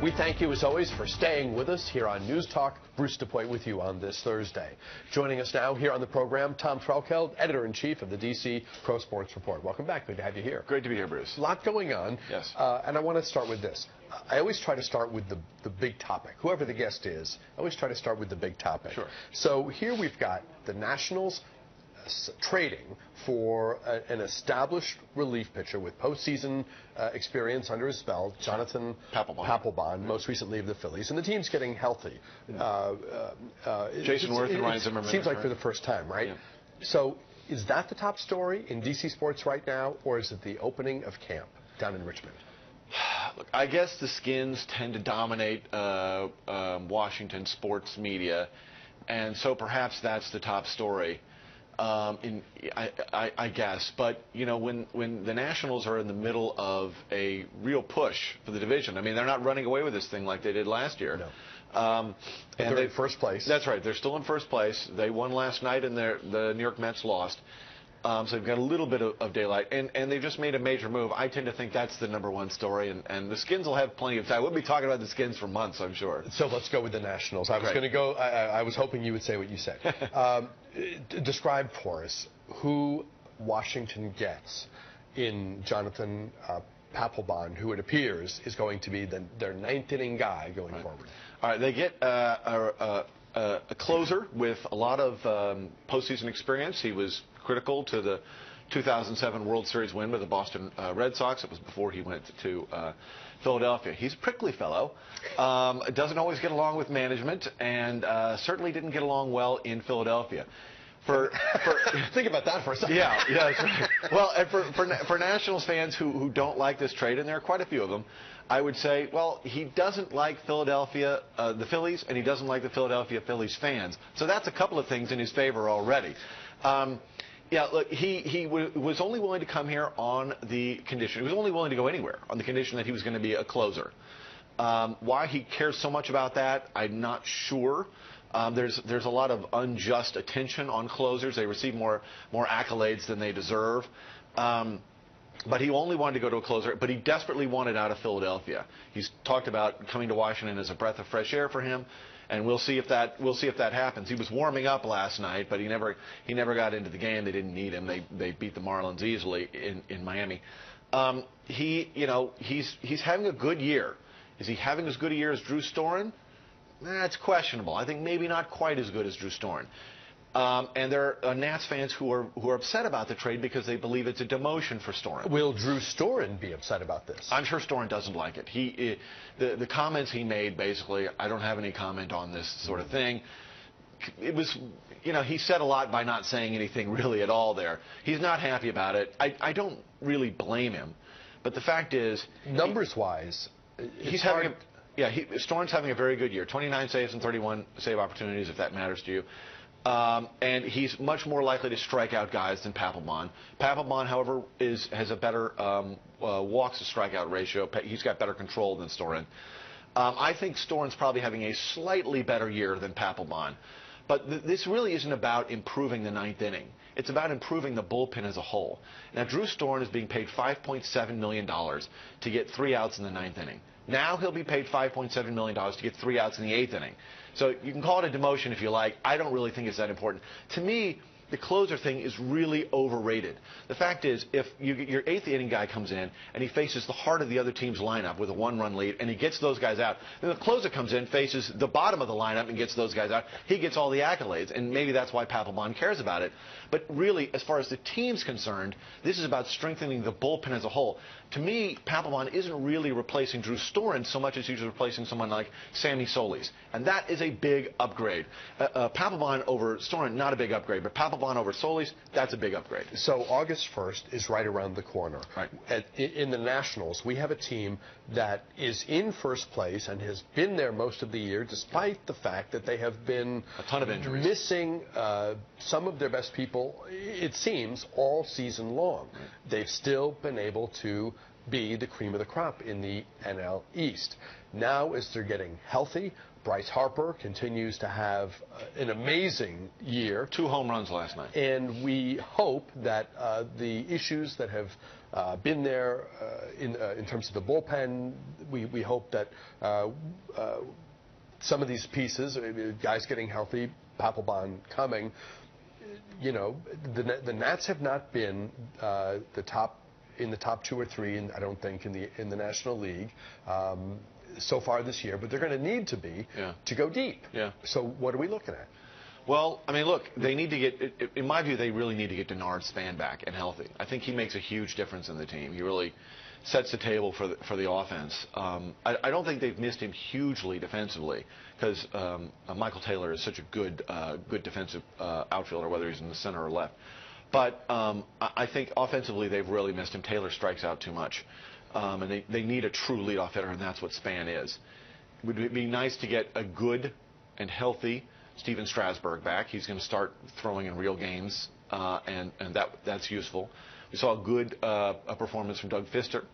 We thank you, as always, for staying with us here on News Talk. Bruce DuPoint with you on this Thursday. Joining us now here on the program, Tom THRELKELD, Editor-in-Chief of the DC Pro Sports Report. Welcome back. Good to have you here. Great to be here, Bruce. A lot going on. Yes. And I want to start with this. I always try to start with the big topic. Whoever the guest is, I always try to start with the big topic. Sure. So here we've got the Nationals trading for an established relief pitcher with postseason experience under his belt, Jonathan PAPELBON, most recently of the Phillies, and the team's getting healthy. Jason Worth and Ryan Zimmerman. Seems like for the first time, right? Yeah. So is that the top story in DC sports right now, or is it the opening of camp down in Richmond? Look, I guess the Skins tend to dominate Washington sports media, and so perhaps that's the top story. I guess, but you know, when the Nationals are in the middle of a real push for the division, I mean, they're not running away with this thing like they did last year. No. And they're in first place. That's right. They're still in first place. They won last night, and the New York Mets lost. So they've got a little bit of daylight, and they've just made a major move. I tend to think that's the #1 story, and the Skins will have plenty of time. We'll be talking about the Skins for months, I'm sure. So let's go with the Nationals. I was going to go. I was hoping you would say what you said. Describe for us who Washington gets in Jonathan PAPELBON, who it appears is going to be their ninth inning guy going forward. All right, they get a closer with a lot of postseason experience. He was critical to the 2007 World Series win with the Boston Red Sox. It was before he went to Philadelphia. He's a prickly fellow, doesn't always get along with management, and certainly didn't get along well in Philadelphia. Think about that for a second. Yeah, that's right. Well, and for Nationals fans who don't like this trade, and there are quite a few of them, I would say, well, he doesn't like Philadelphia, the Phillies, and he doesn't like the Philadelphia Phillies fans. So that's a couple of things in his favor already. Yeah, look, he was only willing to come here on the condition. He was only willing to go anywhere on the condition that he was going to be a closer. Why he cares so much about that, I'm not sure. There's a lot of unjust attention on closers. They receive more accolades than they deserve. But he only wanted to go to a closer, but he desperately wanted out of Philadelphia. He's talked about coming to Washington as a breath of fresh air for him, and we'll see if that happens. He was warming up last night, but he never got into the game. They didn't need him. They beat the Marlins easily in Miami. He's having a good year. Is he having as good a year as Drew Storen? That's questionable. I think maybe not quite as good as Drew Storen. And there are Nats fans who are upset about the trade because they believe it's a demotion for Storen. Will Drew Storen be upset about this? I'm sure Storen doesn't like it. The comments he made, basically, I don't have any comment on this sort of thing. It was, he said a lot by not saying anything really at all there. He's not happy about it. I don't really blame him. But the fact is, numbers-wise, he's having Storen's having a very good year. 29 saves and 31 save opportunities, if that matters to you. And he's much more likely to strike out guys than PAPELBON. PAPELBON, however, has a better walks to strikeout ratio. He's got better control than Storen. I think Storen's probably having a slightly better year than PAPELBON. But this really isn't about improving the ninth inning. It's about improving the bullpen as a whole. Now, Drew Storen is being paid $5.7 million to get 3 outs in the ninth inning. Now he'll be paid $5.7 million to get 3 outs in the eighth inning. So you can call it a demotion if you like. I don't really think it's that important. To me, the closer thing is really overrated. The fact is, if your eighth inning guy comes in and he faces the heart of the other team's lineup with a 1-run lead and he gets those guys out, then the closer comes in, faces the bottom of the lineup and gets those guys out, he gets all the accolades, and maybe that's why PAPELBON cares about it. But really, as far as the team's concerned, this is about strengthening the bullpen as a whole. To me, PAPELBON isn't really replacing Drew Storen so much as he's replacing someone like Sammy Solis, and that is a big upgrade. PAPELBON over Storen, not a big upgrade, but PAPELBON over Solis, that's a big upgrade. So August 1st is right around the corner. Right. In the Nationals, we have a team that is in first place and has been there most of the year, despite the fact that they have been a ton of injuries, missing some of their best people, it seems, all season long. Right. They've still been able to be the cream of the crop in the NL East. Now, as they're getting healthy, Bryce Harper continues to have an amazing year. 2 home runs last night. And we hope that the issues that have been there in terms of the bullpen, we hope that some of these pieces, guys getting healthy, PAPELBON coming, you know, the Nats have not been in the top 2 or 3, I don't think, in the National League so far this year, but they're going to need to be to go deep. Yeah. So what are we looking at? Well, I mean, look, they need to get, in my view, they really need to get Denard Span back and healthy. I think he makes a huge difference in the team. He really sets the table for the offense. I don't think they've missed him hugely defensively because Michael Taylor is such a good defensive outfielder, whether he's in the center or left. But I think offensively they've really missed him. Taylor strikes out too much. And they need a true leadoff hitter, and that's what Span is. Would it be nice to get a good and healthy Steven Strasburg back? He's going to start throwing in real games, and that's useful. We saw a good performance from Doug Fister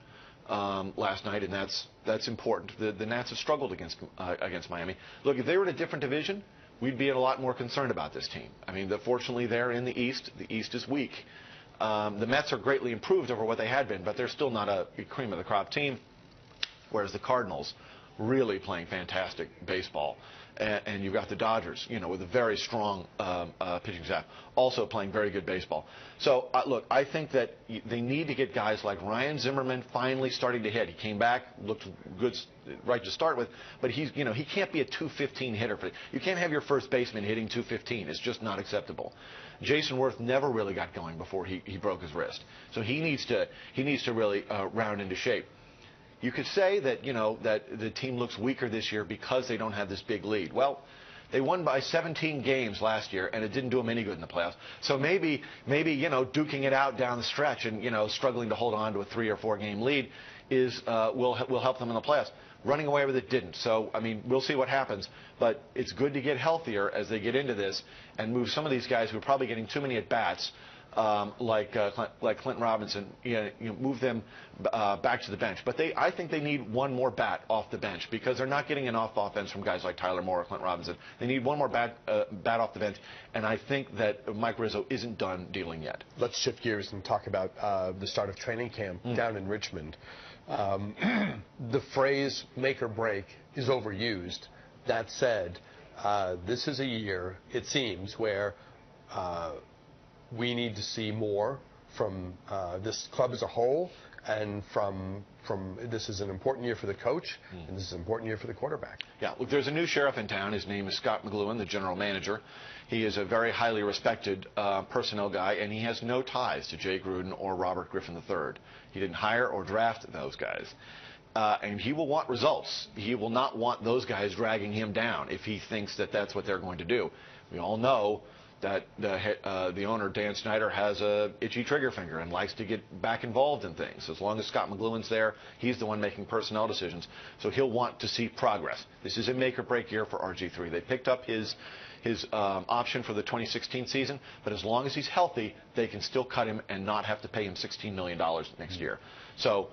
last night, and that's important. The Nats have struggled against Miami. Look, if they were in a different division, we'd be a lot more concerned about this team. I mean, fortunately, they're in the East. The East is weak. The Mets are greatly improved over what they had been, but they're still not a cream of the crop team, whereas the Cardinals really playing fantastic baseball. And you've got the Dodgers, you know, with a very strong pitching staff, also playing very good baseball. So, look, I think that they need to get guys like Ryan Zimmerman finally starting to hit. He came back, looked good right to start with, but he can't be a 215 hitter. You can't have your first baseman hitting 215. It's just not acceptable. Jason Worth never really got going before he broke his wrist. So he needs to really round into shape. You could say that, you know, that the team looks weaker this year because they don't have this big lead. Well, they won by 17 games last year, and it didn't do them any good in the playoffs. So maybe you know, duking it out down the stretch and, you know, struggling to hold on to a 3 or 4 game lead will help them in the playoffs. Running away with it didn't. So, I mean, we'll see what happens. But it's good to get healthier as they get into this and move some of these guys who are probably getting too many at-bats, like Clinton Robinson, move them back to the bench. But I think they need one more bat off the bench because they're not getting enough offense from guys like Tyler Moore or Clinton Robinson. They need one more bat off the bench, and I think that Mike Rizzo isn't done dealing yet. Let's shift gears and talk about the start of training camp down in Richmond. The phrase make or break is overused. That said, this is a year, it seems, where we need to see more from this club as a whole, and from this is an important year for the coach, and this is an important year for the quarterback. Yeah, look, there's a new sheriff in town. His name is Scott McLuhan, the general manager. He is a very highly respected personnel guy, and he has no ties to Jay Gruden or Robert Griffin III. He didn't hire or draft those guys. And he will want results. He will not want those guys dragging him down if he thinks that that's what they're going to do. We all know that the owner, Dan Snyder, has a itchy trigger finger and likes to get back involved in things. As long as Scott McLuhan's there, he's the one making personnel decisions. So he'll want to see progress. This is a make-or-break year for RG3. They picked up his option for the 2016 season, but as long as he's healthy, they can still cut him and not have to pay him $16 million next year. So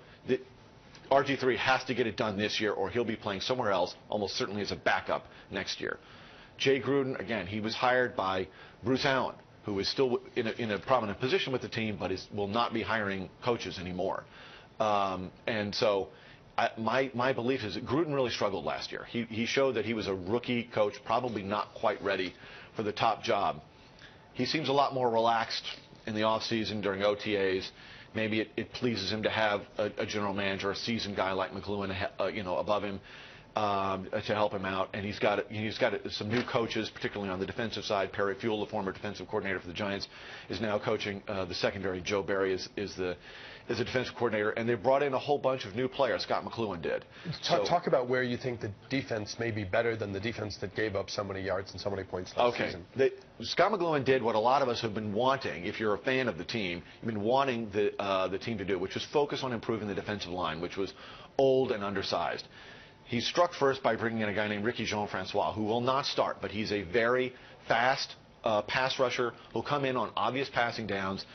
RG3 has to get it done this year, or he'll be playing somewhere else, almost certainly as a backup next year. Jay Gruden, again, he was hired by Bruce Allen, who is still in a prominent position with the team, but will not be hiring coaches anymore. And so my belief is that Gruden really struggled last year. He showed that he was a rookie coach, probably not quite ready for the top job. He seems a lot more relaxed in the offseason during OTAs. Maybe it pleases him to have a general manager, a seasoned guy like McLuhan, above him to help him out. And he's got some new coaches, particularly on the defensive side. Perry Fuel, the former defensive coordinator for the Giants, is now coaching the secondary. Joe Barry is the defensive coordinator, and they brought in a whole bunch of new players. Scott McLuhan did. Talk about where you think the defense may be better than the defense that gave up so many yards and so many points last season. Scott McLuhan did what a lot of us have been wanting. If you're a fan of the team, you've been wanting the team to do, which was focus on improving the defensive line, which was old and undersized. He struck first by bringing in a guy named Ricky Jean-Francois, who will not start, but he's a very fast pass rusher who'll come in on obvious passing downs.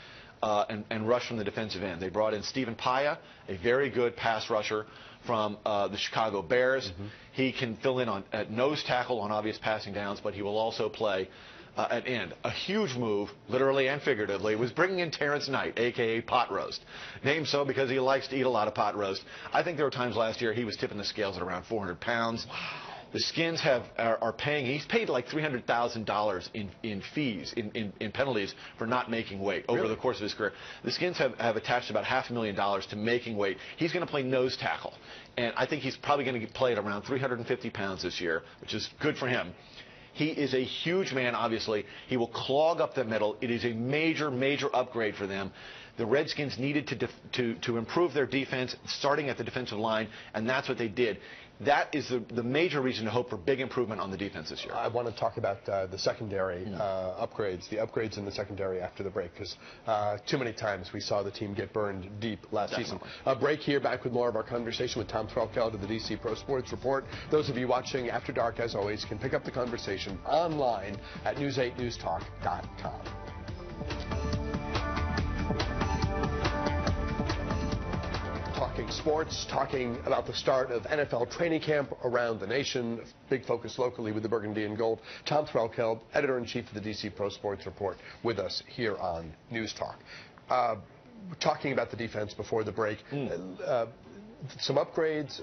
and rush from the defensive end. They brought in Stephen Paya, a very good pass rusher from the Chicago Bears. He can fill in at nose tackle on obvious passing downs, but he will also play at end. A huge move, literally and figuratively, was bringing in Terrence Knight, a.k.a. Pot Roast. Named so because he likes to eat a lot of pot roast. I think there were times last year he was tipping the scales at around 400 pounds. Wow. The Skins are paying, he's paid like $300,000 in fees, in penalties for not making weight over the course of his career. The Skins have attached about $500,000 to making weight. He's going to play nose tackle. And I think he's probably going to play at around 350 pounds this year, which is good for him. He is a huge man, obviously. He will clog up the middle. It is a major, major upgrade for them. The Redskins needed to improve their defense, starting at the defensive line, and that's what they did. That is the major reason to hope for big improvement on the defense this year. I want to talk about the secondary upgrades, the upgrades in the secondary after the break, because too many times we saw the team get burned deep last season. A break here, back with more of our conversation with Tom THRELKELD of the DC Pro Sports Report. Those of you watching After Dark, as always, can pick up the conversation online at news8newstalk.com. Talking sports, talking about the start of NFL training camp around the nation. Big focus locally with the Burgundy and Gold. Tom THRELKELD, editor-in-chief of the DC Pro Sports Report, with us here on News Talk. Talking about the defense before the break, some upgrades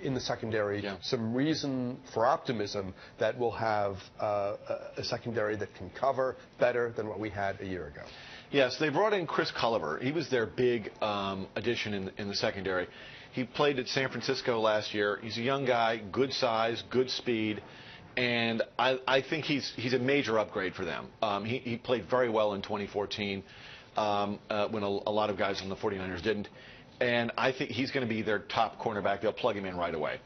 in the secondary, some reason for optimism that we'll have a secondary that can cover better than what we had a year ago. Yes, they brought in Chris Culliver. He was their big addition in the secondary. He played at San Francisco last year. He's a young guy, good size, good speed, and I think he's a major upgrade for them. He played very well in 2014 when a lot of guys on the 49ers didn't, and I think he's going to be their top cornerback. They'll plug him in right away.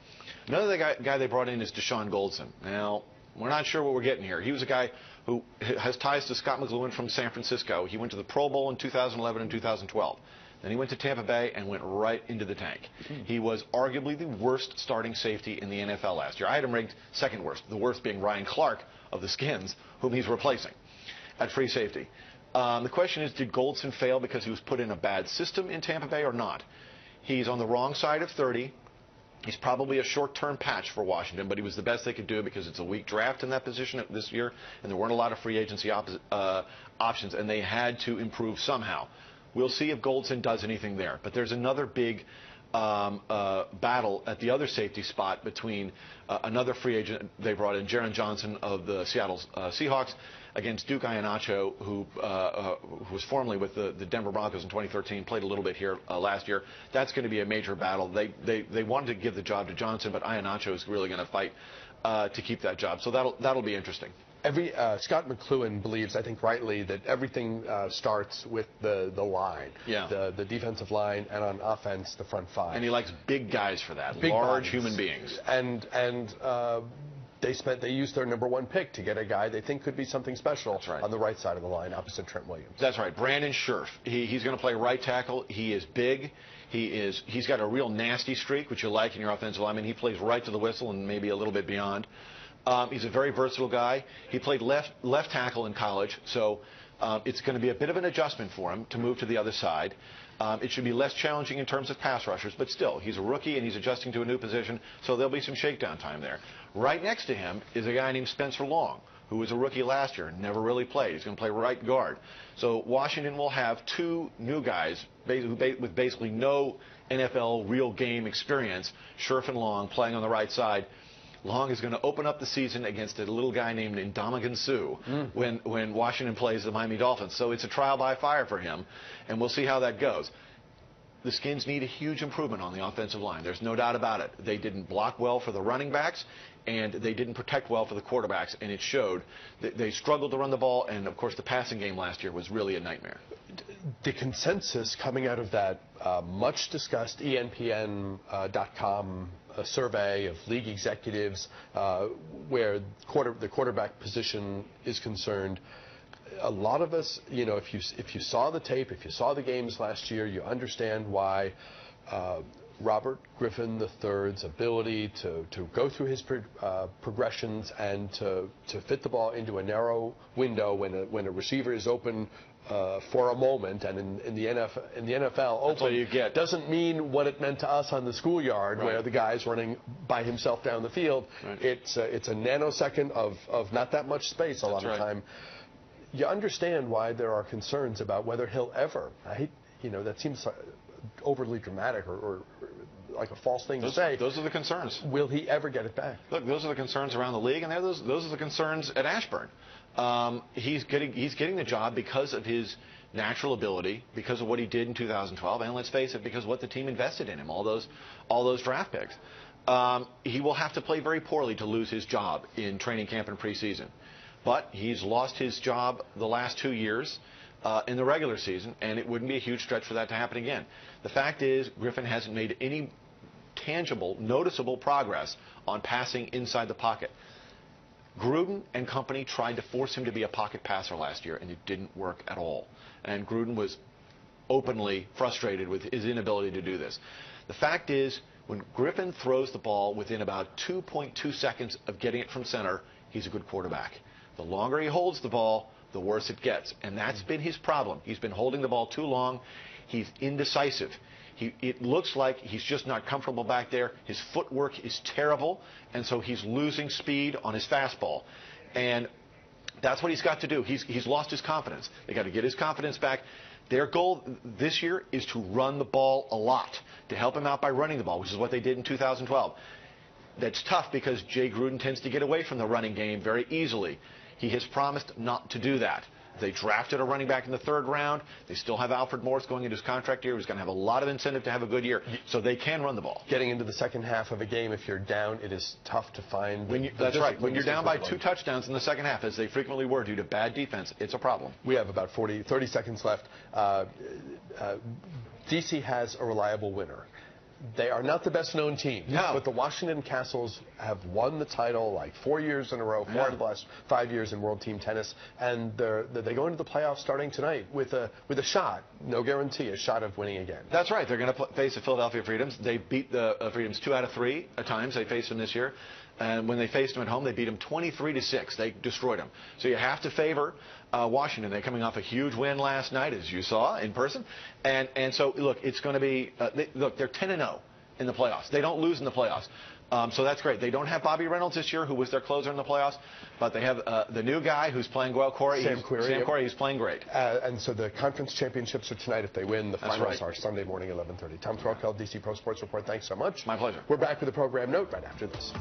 Another guy they brought in is Deshaun Goldson. Now, we're not sure what we're getting here. He was a guy who has ties to Scott McLuhan from San Francisco. He went to the Pro Bowl in 2011 and 2012. Then he went to Tampa Bay and went right into the tank. He was arguably the worst starting safety in the NFL last year. I had him ranked second worst, the worst being Ryan Clark of the Skins, whom he's replacing at free safety. The question is, did Goldson fail because he was put in a bad system in Tampa Bay or not? He's on the wrong side of 30. He's probably a short-term patch for Washington, but he was the best they could do because it's a weak draft in that position this year, and there weren't a lot of free agency options, and they had to improve somehow. We'll see if Goldson does anything there. But there's another big battle at the other safety spot between another free agent they brought in, Jaron Johnson of the Seattle Seahawks, against Duke Iheanacho, who was formerly with the Denver Broncos in 2013, played a little bit here last year. That's going to be a major battle. They wanted to give the job to Johnson, but Iheanacho is really going to fight to keep that job. So that'll be interesting. Scott McLuhan believes, I think rightly, that everything starts with the line, the defensive line, and on offense, the front five. And he likes big guys for that, big large bodies. Human beings. And they used their #1 pick to get a guy they think could be something special on the right side of the line, opposite Trent Williams. That's right, Brandon Scherf. He's going to play right tackle. He is big. He's got a real nasty streak, which you like in your offensive lineman. He plays right to the whistle and maybe a little bit beyond. He's a very versatile guy. He played left tackle in college, so it's going to be a bit of an adjustment for him to move to the other side. It should be less challenging in terms of pass rushers, but still, he's a rookie and he's adjusting to a new position, so there'll be some shakedown time there. Right next to him is a guy named Spencer Long, who was a rookie last year and never really played. He's going to play right guard. So Washington will have two new guys with basically no NFL real game experience, Scherf and Long, playing on the right side. Long is going to open up the season against a little guy named Ndamukong Suh when Washington plays the Miami Dolphins. So it's a trial by fire for him, and we'll see how that goes. The Skins need a huge improvement on the offensive line. There's no doubt about it. They didn't block well for the running backs, and they didn't protect well for the quarterbacks, and it showed. They struggled to run the ball, and, of course, the passing game last year was really a nightmare. The consensus coming out of that much-discussed ESPN.com survey of league executives where the quarterback position is concerned, a lot of us, if you saw the tape, if you saw the games last year, you understand why Robert Griffin III's ability to go through his progressions and to fit the ball into a narrow window when a receiver is open for a moment, and in the NFL, Oakland doesn't mean what it meant to us on the schoolyard, where the guy's running by himself down the field. It's a nanosecond of not that much space a lot of time. You understand why there are concerns about whether he'll ever. That seems overly dramatic or like a false thing to say. Those are the concerns. Will he ever get it back? Look, those are the concerns around the league, and those are the concerns at Ashburn. He's getting the job because of his natural ability, because of what he did in 2012, and let's face it, because of what the team invested in him, all those draft picks. He will have to play very poorly to lose his job in training camp and preseason. But he's lost his job the last 2 years in the regular season, and it wouldn't be a huge stretch for that to happen again. The fact is, Griffin hasn't made any tangible, noticeable progress on passing inside the pocket. Gruden and company tried to force him to be a pocket passer last year, and it didn't work at all. And Gruden was openly frustrated with his inability to do this. The fact is, when Griffin throws the ball within about 2.2 seconds of getting it from center, he's a good quarterback. The longer he holds the ball, the worse it gets. And that's been his problem. He's been holding the ball too long. He's indecisive. It looks like he's just not comfortable back there. His footwork is terrible, and so he's losing speed on his fastball. And that's what he's got to do. He's lost his confidence. They got to get his confidence back. Their goal this year is to run the ball a lot, to help him out by running the ball, which is what they did in 2012. That's tough because Jay Gruden tends to get away from the running game very easily. He has promised not to do that. They drafted a running back in the 3rd round. They still have Alfred Morris going into his contract year. He's going to have a lot of incentive to have a good year, so they can run the ball. Getting into the second half of a game, if you're down, it is tough to find. That's right. When you're down by 2 touchdowns in the second half, as they frequently were due to bad defense, it's a problem. We have about 30 seconds left. D.C. has a reliable winner. They are not the best-known team, but the Washington Castles have won the title like 4 years in a row, 4 out of the last 5 years in World Team Tennis, and they go into the playoffs starting tonight with a shot, no guarantee, a shot of winning again. That's right. They're going to face the Philadelphia Freedoms. They beat the Freedoms 2 out of 3 times. They faced them this year. And when they faced them at home, they beat them 23-6. They destroyed them. So you have to favor Washington. They're coming off a huge win last night, as you saw in person. And so, look, it's going to be they're 10-0 in the playoffs. They don't lose in the playoffs. So that's great. They don't have Bobby Reynolds this year, who was their closer in the playoffs, but they have the new guy who's playing well, Sam Querrey. He's playing great. And so the conference championships are tonight if they win. The finals are Sunday morning, 11:30. Tom THRELKELD, DC Pro Sports Report. Thanks so much. My pleasure. We're back with the program note right after this.